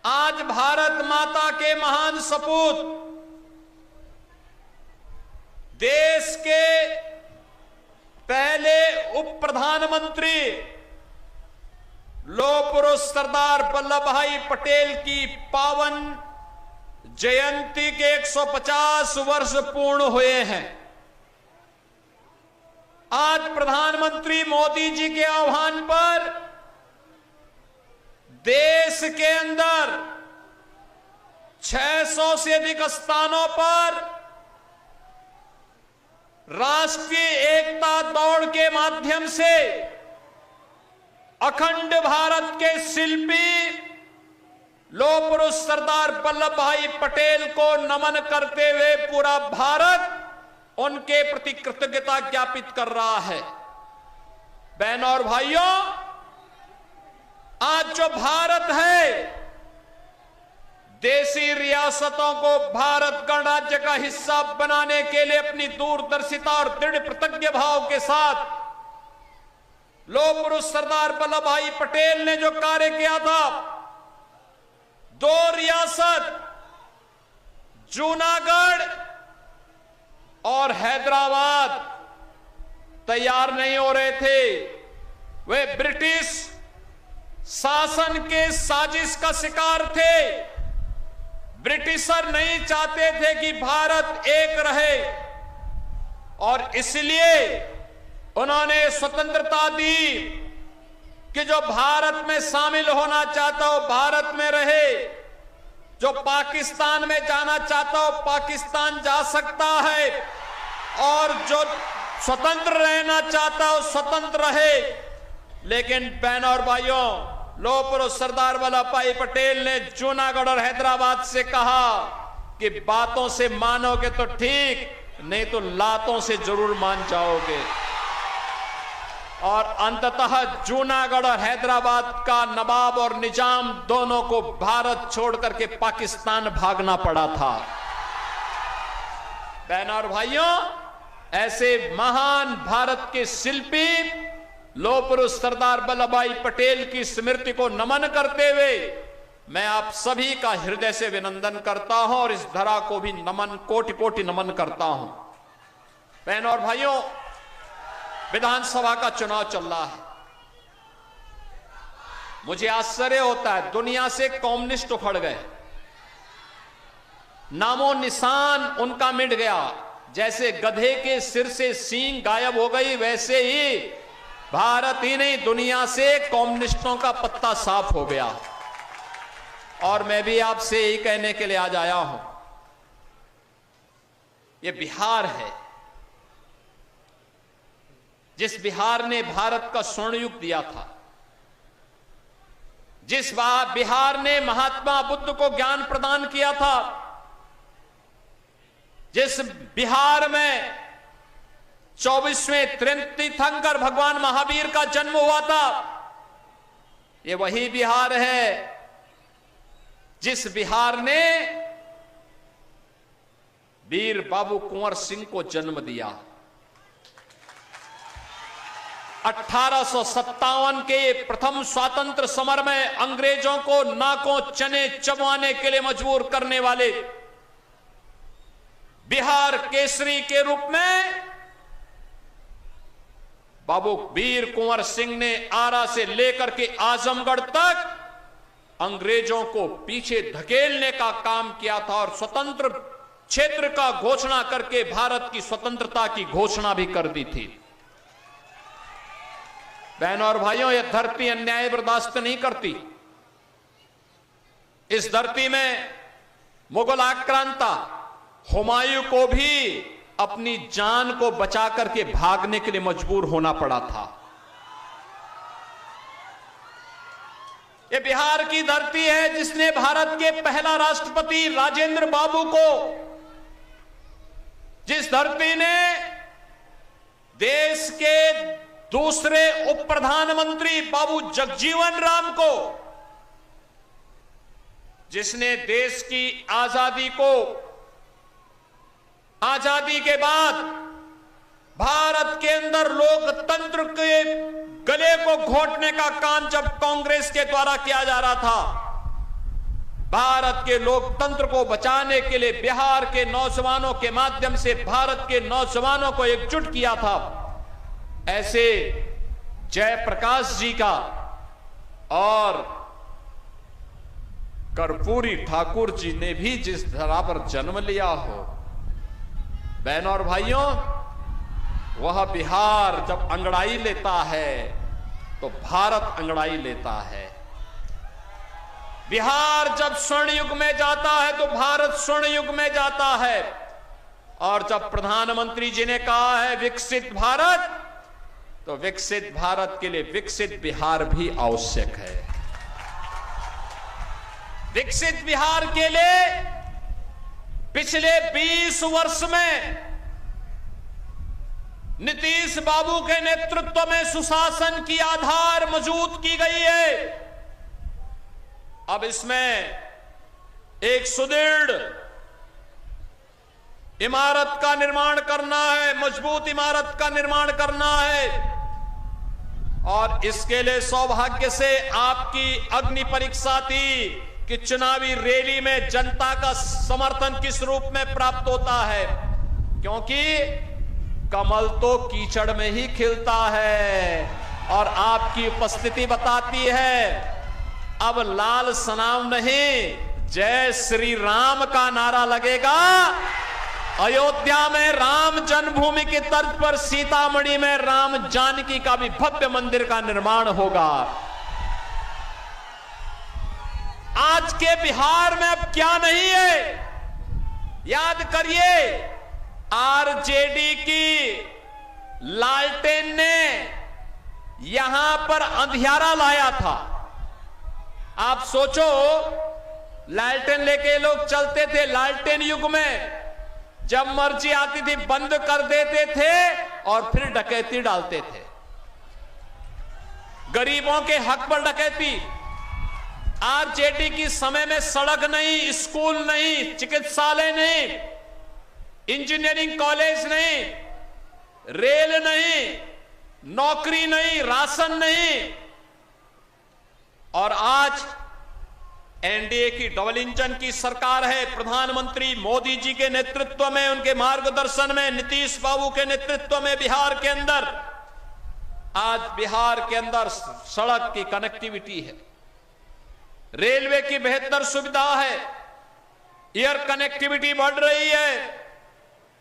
आज भारत माता के महान सपूत, देश के पहले उप प्रधानमंत्री लौह पुरुष सरदार वल्लभ भाई पटेल की पावन जयंती के 150 वर्ष पूर्ण हुए हैं। आज प्रधानमंत्री मोदी जी के आह्वान पर देश के अंदर 600 से अधिक स्थानों पर राष्ट्रीय एकता दौड़ के माध्यम से अखंड भारत के शिल्पी लौह पुरुष सरदार वल्लभ भाई पटेल को नमन करते हुए पूरा भारत उनके प्रति कृतज्ञता ज्ञापित कर रहा है। बहनों और भाइयों, आज जो भारत है, देशी रियासतों को भारत गणराज्य का हिस्सा बनाने के लिए अपनी दूरदर्शिता और दृढ़ प्रतिज्ञ भाव के साथ लौह पुरुष सरदार वल्लभ भाई पटेल ने जो कार्य किया था, 2 रियासत जूनागढ़ और हैदराबाद तैयार नहीं हो रहे थे। वे ब्रिटिश शासन के साजिश का शिकार थे। ब्रिटिशर नहीं चाहते थे कि भारत एक रहे और इसलिए उन्होंने स्वतंत्रता दी कि जो भारत में शामिल होना चाहता हो भारत में रहे, जो पाकिस्तान में जाना चाहता हो पाकिस्तान जा सकता है और जो स्वतंत्र रहना चाहता हो स्वतंत्र रहे। लेकिन बहनों और भाइयों, लौह पुरुष सरदार वल्लभ भाई पटेल ने जूनागढ़ और हैदराबाद से कहा कि बातों से मानोगे तो ठीक, नहीं तो लातों से जरूर मान जाओगे। और अंततः जूनागढ़ और हैदराबाद का नवाब और निजाम दोनों को भारत छोड़कर के पाकिस्तान भागना पड़ा था। बहनों और भाइयों, ऐसे महान भारत के शिल्पी लौह पुरुष सरदार वल्लभ भाई पटेल की स्मृति को नमन करते हुए मैं आप सभी का हृदय से अभिनंदन करता हूं और इस धरा को भी नमन, कोटि कोटि नमन करता हूं। बहनों और भाइयों, विधानसभा का चुनाव चल रहा है। मुझे आश्चर्य होता है, दुनिया से कम्युनिस्ट उखड़ गए, नामो निशान उनका मिट गया। जैसे गधे के सिर से सींग गायब हो गई, वैसे ही भारत ही नहीं दुनिया से कम्युनिस्टों का पत्ता साफ हो गया। और मैं भी आपसे यही कहने के लिए आज आया हूं, ये बिहार है, जिस बिहार ने भारत का स्वर्ण युग दिया था, जिस बिहार ने महात्मा बुद्ध को ज्ञान प्रदान किया था, जिस बिहार में 24वें तीर्थंकर भगवान महावीर का जन्म हुआ था, ये वही बिहार है जिस बिहार ने वीर बाबू कुंवर सिंह को जन्म दिया। 1857 के प्रथम स्वातंत्र समर में अंग्रेजों को नाकों चने चबवाने के लिए मजबूर करने वाले बिहार केसरी के रूप में बाबू वीर कुंवर सिंह ने आरा से लेकर के आजमगढ़ तक अंग्रेजों को पीछे धकेलने का काम किया था और स्वतंत्र क्षेत्र का घोषणा करके भारत की स्वतंत्रता की घोषणा भी कर दी थी। बहनों और भाइयों, यह धरती अन्याय बर्दाश्त नहीं करती। इस धरती में मुगल आक्रांता हुमायूं को भी अपनी जान को बचा करके भागने के लिए मजबूर होना पड़ा था। यह बिहार की धरती है जिसने भारत के पहला राष्ट्रपति राजेंद्र बाबू को, जिस धरती ने देश के दूसरे उप प्रधानमंत्री बाबू जगजीवन राम को, जिसने देश की आजादी के बाद भारत के अंदर लोकतंत्र के गले को घोटने का काम जब कांग्रेस के द्वारा किया जा रहा था, भारत के लोकतंत्र को बचाने के लिए बिहार के नौजवानों के माध्यम से भारत के नौजवानों को एकजुट किया था। ऐसे जयप्रकाश जी का और कर्पूरी ठाकुर जी ने भी जिस धरा पर जन्म लिया हो, बहनों और भाइयों, वह बिहार जब अंगड़ाई लेता है तो भारत अंगड़ाई लेता है। बिहार जब स्वर्ण युग में जाता है तो भारत स्वर्ण युग में जाता है। और जब प्रधानमंत्री जी ने कहा है विकसित भारत, तो विकसित भारत के लिए विकसित बिहार भी आवश्यक है। विकसित बिहार के लिए पिछले 20 वर्ष में नीतीश बाबू के नेतृत्व में सुशासन की आधार मजबूत की गई है। अब इसमें एक सुदृढ़ इमारत का निर्माण करना है, मजबूत इमारत का निर्माण करना है। और इसके लिए सौभाग्य से आपकी अग्नि परीक्षा थी कि चुनावी रैली में जनता का समर्थन किस रूप में प्राप्त होता है, क्योंकि कमल तो कीचड़ में ही खिलता है। और आपकी उपस्थिति बताती है अब लाल सनाम नहीं, जय श्री राम का नारा लगेगा। अयोध्या में राम जन्मभूमि की तर्ज पर सीतामढ़ी में राम जानकी का भी भव्य मंदिर का निर्माण होगा। आज के बिहार में अब क्या नहीं है, याद करिए, आरजेडी की लालटेन ने यहां पर अंधियारा लाया था। आप सोचो, लालटेन लेके लोग चलते थे। लालटेन युग में जब मर्जी आती थी बंद कर देते थे और फिर डकैती डालते थे। गरीबों के हक पर डकैती। आरजेडी की समय में सड़क नहीं, स्कूल नहीं, चिकित्सालय नहीं, इंजीनियरिंग कॉलेज नहीं, रेल नहीं, नौकरी नहीं, राशन नहीं। और आज एनडीए की डबल इंजन की सरकार है। प्रधानमंत्री मोदी जी के नेतृत्व में, उनके मार्गदर्शन में, नीतीश बाबू के नेतृत्व में बिहार के अंदर आज बिहार के अंदर सड़क की कनेक्टिविटी है, रेलवे की बेहतर सुविधा है, एयर कनेक्टिविटी बढ़ रही है,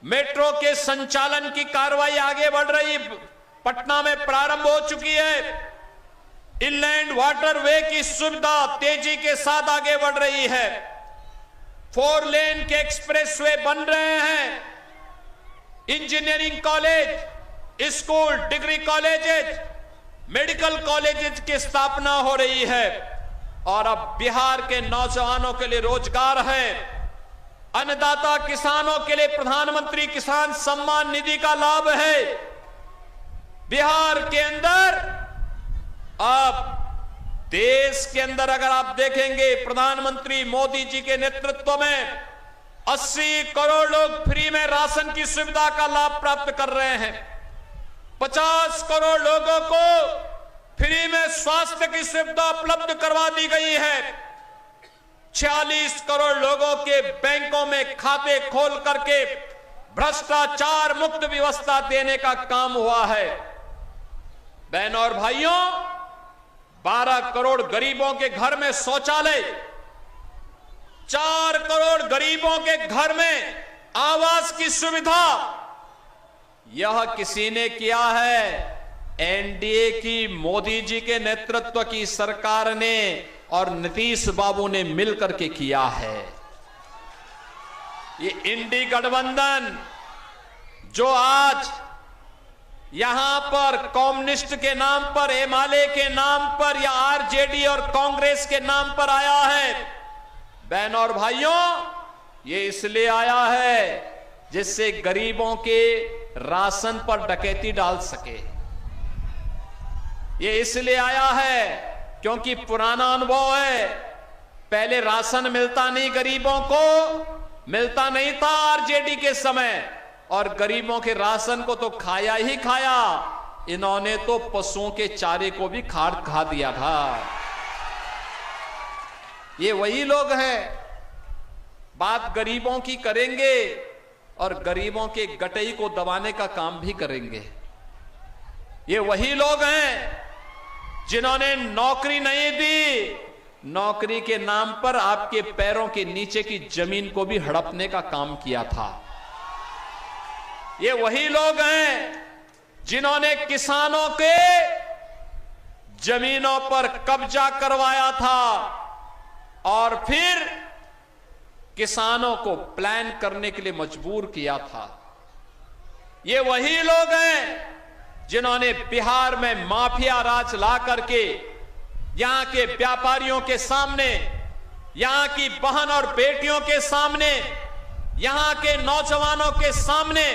मेट्रो के संचालन की कार्रवाई आगे बढ़ रही, पटना में प्रारंभ हो चुकी है। इनलैंड वाटरवे की सुविधा तेजी के साथ आगे बढ़ रही है। 4 लेन के एक्सप्रेसवे बन रहे हैं। Engineering college, school, degree colleges, medical colleges की स्थापना हो रही है। और अब बिहार के नौजवानों के लिए रोजगार है। अन्नदाता किसानों के लिए प्रधानमंत्री किसान सम्मान निधि का लाभ है। बिहार के अंदर अब देश के अंदर अगर आप देखेंगे, प्रधानमंत्री मोदी जी के नेतृत्व में 80 करोड़ लोग फ्री में राशन की सुविधा का लाभ प्राप्त कर रहे हैं। 50 करोड़ लोगों को फ्री में स्वास्थ्य की सुविधा उपलब्ध करवा दी गई है। 46 करोड़ लोगों के बैंकों में खाते खोल करके भ्रष्टाचार मुक्त व्यवस्था देने का काम हुआ है। बहनों और भाइयों, 12 करोड़ गरीबों के घर में शौचालय, 4 करोड़ गरीबों के घर में आवास की सुविधा, यह किसी ने किया है? एनडीए की मोदी जी के नेतृत्व की सरकार ने और नीतीश बाबू ने मिलकर के किया है। ये इंडी गठबंधन जो आज यहां पर कम्युनिस्ट के नाम पर, एमआलए के नाम पर या आरजेडी और कांग्रेस के नाम पर आया है, बहनों और भाइयों, ये इसलिए आया है जिससे गरीबों के राशन पर डकैती डाल सके। ये इसलिए आया है क्योंकि पुराना अनुभव है, पहले राशन मिलता नहीं, गरीबों को मिलता नहीं था आरजेडी के समय, और गरीबों के राशन को तो खाया ही खाया, इन्होंने तो पशुओं के चारे को भी खा दिया था। ये वही लोग हैं, बात गरीबों की करेंगे और गरीबों के गटई को दबाने का काम भी करेंगे। ये वही लोग हैं जिन्होंने नौकरी नहीं दी, नौकरी के नाम पर आपके पैरों के नीचे की जमीन को भी हड़पने का काम किया था। ये वही लोग हैं जिन्होंने किसानों के जमीनों पर कब्जा करवाया था और फिर किसानों को प्लान करने के लिए मजबूर किया था। ये वही लोग हैं जिन्होंने बिहार में माफिया राज ला करके यहां के व्यापारियों के सामने, यहां की बहन और बेटियों के सामने, यहां के नौजवानों के सामने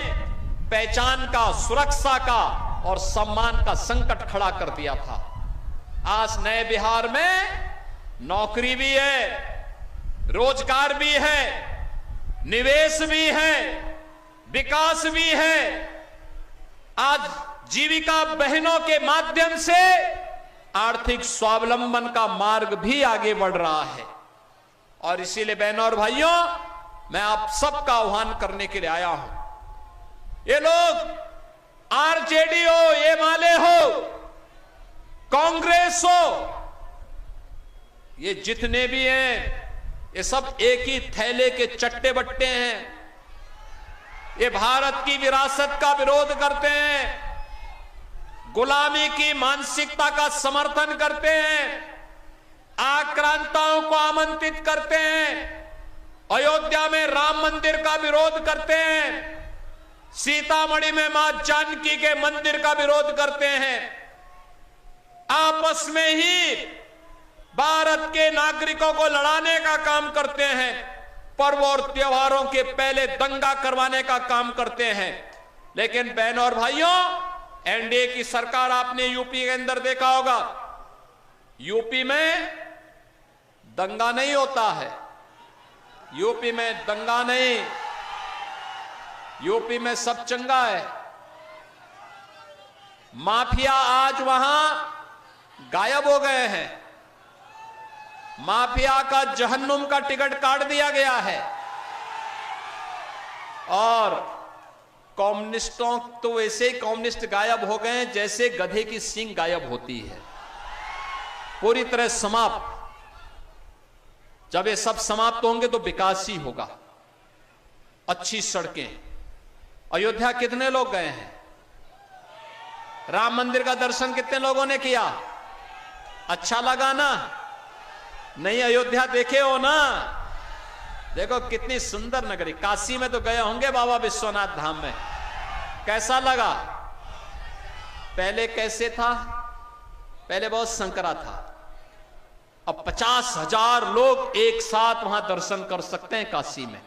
पहचान का, सुरक्षा का और सम्मान का संकट खड़ा कर दिया था। आज नए बिहार में नौकरी भी है, रोजगार भी है, निवेश भी है, विकास भी है। आज जीविका बहनों के माध्यम से आर्थिक स्वावलंबन का मार्ग भी आगे बढ़ रहा है। और इसीलिए बहनों और भाइयों, मैं आप सबका आह्वान करने के लिए आया हूं। ये लोग आरजेडी हो, ये माले हो, कांग्रेस हो, ये जितने भी हैं ये सब एक ही थैले के चट्टे बट्टे हैं। ये भारत की विरासत का विरोध करते हैं, गुलामी की मानसिकता का समर्थन करते हैं, आक्रांताओं को आमंत्रित करते हैं, अयोध्या में राम मंदिर का विरोध करते हैं, सीतामढ़ी में मां जानकी के मंदिर का विरोध करते हैं, आपस में ही भारत के नागरिकों को लड़ाने का काम करते हैं, पर्व और त्योहारों के पहले दंगा करवाने का काम करते हैं। लेकिन बहनों और भाइयों, एनडीए की सरकार आपने यूपी के अंदर देखा होगा, यूपी में दंगा नहीं होता है, यूपी में दंगा नहीं, यूपी में सब चंगा है। माफिया आज वहां गायब हो गए हैं, माफिया का जहन्नुम का टिकट काट दिया गया है और कम्युनिस्टों तो वैसे ही कम्युनिस्ट गायब हो गए हैं जैसे गधे की सींग गायब होती है, पूरी तरह समाप्त। जब ये सब समाप्त होंगे तो विकास ही होगा, अच्छी सड़कें। अयोध्या कितने लोग गए हैं? राम मंदिर का दर्शन कितने लोगों ने किया? अच्छा लगा ना? नहीं अयोध्या देखे हो ना? देखो कितनी सुंदर नगरी। काशी में तो गए होंगे बाबा विश्वनाथ धाम में, कैसा लगा? पहले कैसे था? पहले बहुत संकरा था। अब 50,000 लोग एक साथ वहां दर्शन कर सकते हैं काशी में।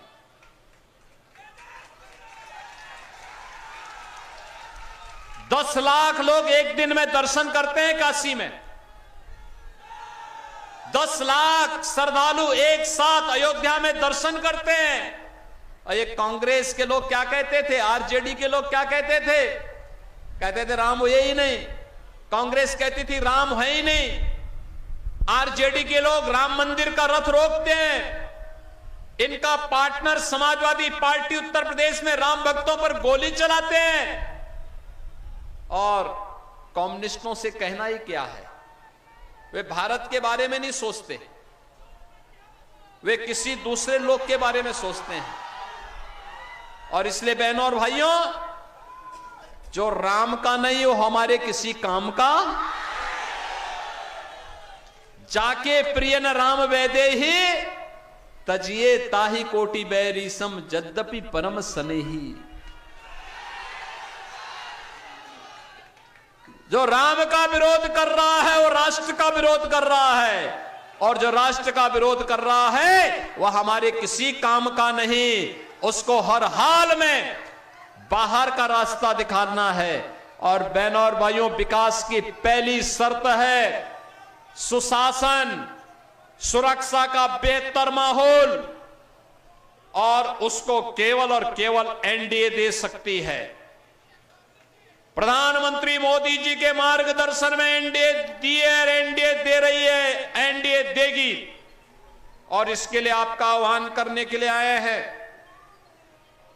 दस लाख लोग एक दिन में दर्शन करते हैं काशी में। 10 लाख श्रद्धालु एक साथ अयोध्या में दर्शन करते हैं। और ये कांग्रेस के लोग क्या कहते थे, आरजेडी के लोग क्या कहते थे? कहते थे राम ये ही नहीं। कांग्रेस कहती थी राम है ही नहीं। आरजेडी के लोग राम मंदिर का रथ रोकते हैं। इनका पार्टनर समाजवादी पार्टी उत्तर प्रदेश में राम भक्तों पर गोली चलाते हैं। और कम्युनिस्टों से कहना ही क्या है, वे भारत के बारे में नहीं सोचते, वे किसी दूसरे लोग के बारे में सोचते हैं। और इसलिए बहनों और भाइयों, जो राम का नहीं वो हमारे किसी काम का। जाके प्रिय न राम वैदे ही तजिए ताही कोटि बैरी सम यद्यपि परम स्नेही। जो राम का विरोध कर रहा है वो राष्ट्र का विरोध कर रहा है, और जो राष्ट्र का विरोध कर रहा है वह हमारे किसी काम का नहीं। उसको हर हाल में बाहर का रास्ता दिखाना है। और बहनों और भाइयों, विकास की पहली शर्त है सुशासन, सुरक्षा का बेहतर माहौल, और उसको केवल और केवल एनडीए दे सकती है। प्रधानमंत्री मोदी जी के मार्गदर्शन में एनडीए दी है, एनडीए दे रही है, एनडीए देगी। और इसके लिए आपका आह्वान करने के लिए आए हैं।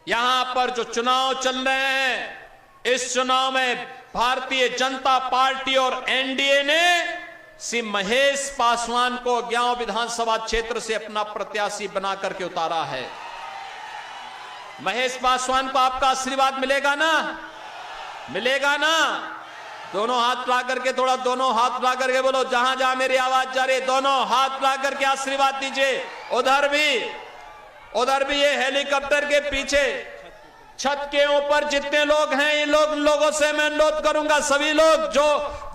यहां पर जो चुनाव चल रहे हैं, इस चुनाव में भारतीय जनता पार्टी और एनडीए ने श्री महेश पासवान को अज्ञाव विधानसभा क्षेत्र से अपना प्रत्याशी बना करके उतारा है। महेश पासवान को आपका आशीर्वाद मिलेगा ना? मिलेगा ना? दोनों हाथ ला करके, थोड़ा दोनों हाथ ला करके बोलो, जहां जहां मेरी आवाज जा रही है दोनों हाथ ला करके आशीर्वाद दीजिए। उधर भी ये हेलीकॉप्टर के पीछे छत के ऊपर जितने लोग हैं, इन लोगों से मैं अनुरोध करूंगा, सभी लोग जो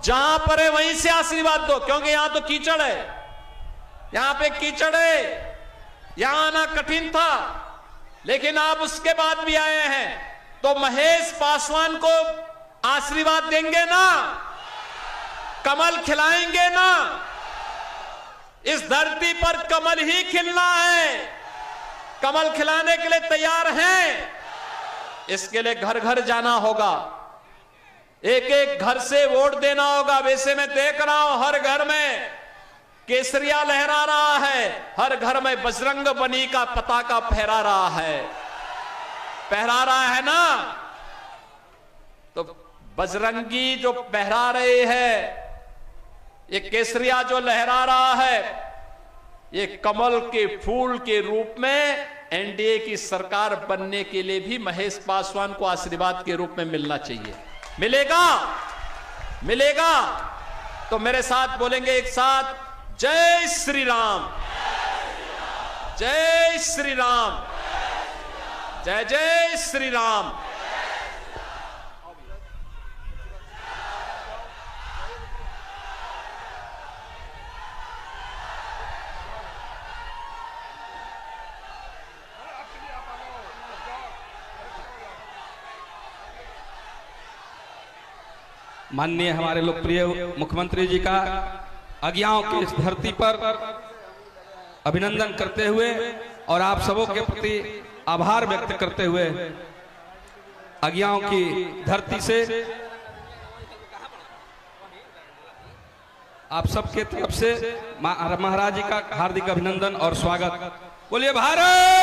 जहां पर है वहीं से आशीर्वाद दो, क्योंकि यहां तो कीचड़ है, यहां पे कीचड़ है, यहां आना कठिन था, लेकिन आप उसके बाद भी आए हैं, तो महेश पासवान को आशीर्वाद देंगे ना? कमल खिलाएंगे ना? इस धरती पर कमल ही खिलना है। कमल खिलाने के लिए तैयार हैं? इसके लिए घर घर जाना होगा, एक एक घर से वोट देना होगा। वैसे मैं देख रहा हूं हर घर में केसरिया लहरा रहा है, हर घर में बजरंग बली का पताका फहरा रहा है ना? तो बजरंगी जो फहरा रहे हैं, ये केसरिया जो लहरा रहा है, ये कमल के फूल के रूप में एनडीए की सरकार बनने के लिए भी महेश पासवान को आशीर्वाद के रूप में मिलना चाहिए। मिलेगा? तो मेरे साथ बोलेंगे एक साथ, जय श्री राम, जय श्री राम, जय जय श्री राम। माननीय हमारे लोकप्रिय मुख्यमंत्री जी का अज्ञाओं की इस धरती पर अभिनंदन करते हुए और आप सबों के प्रति आभार व्यक्त करते हुए अज्ञाओं की धरती से आप सबके तरफ से महाराज जी का हार्दिक अभिनंदन और स्वागत। बोलिए भारत।